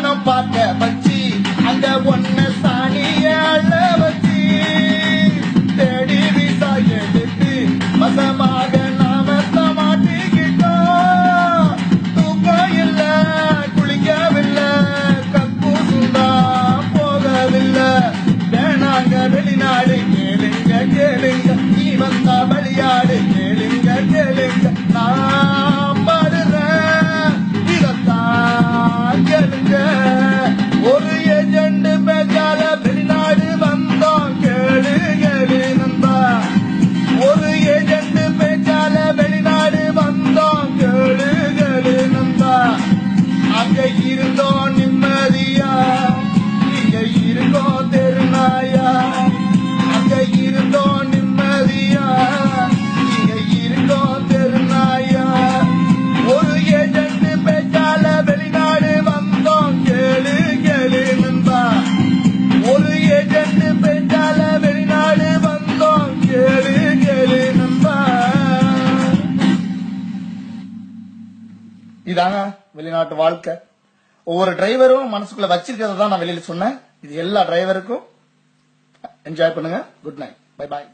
பணம் பார்க்க வச்சு அங்க ஒன்ன சாணிய அள்ள வச்சு தேடி விசா எடுத்து வசமாக நாம மாட்டிக்கிட்டோம். தூக்கம் இல்ல, குளிக்கவில்லை, கக்கூசுந்தா போகவில்லை. வேணாங்க வெளிநாடு கேளுங்க கேளுங்க, நீ வந்தா விளையாடு கேளுங்க கேளுங்க. நான் பாடுறேன் இதத்தான் கேளுங்க. ஒரு ஏஜென்ட் பேச்சால வெளிநாடு வந்தோம் கேளு கேளு நண்பா. ஒரு ஏஜென்ட் பேச்சால வெளிநாடு வந்தோம் கேளு கேளு நண்பா. அங்க இருந்தோம் நிம்மதியா, இங்க இருக்கோம் தெருநாயா. அங்க இருந்தோம் நிம்மதியா, இங்க இருக்கோம் தெருநாயா. ஒரு ஏஜென்ட் பேச்சால வெளிநாடு வந்தோம் கேளு கேளு நண்பா. ஒரு ஏஜென்ட் பேச்சால வெளிநாடு வந்தோம் கேளு கேளு நண்பா. இதாங்க வெளிநாட்டு வாழ்க்கை. ஒவ்வொரு டிரைவரும் மனசுக்குள்ள வச்சிருக்கிறத தான் நான் வெளியில சொன்னேன். இது எல்லா டிரைவருக்கும் என்ஜாய் பண்ணுங்க. Good night, bye bye.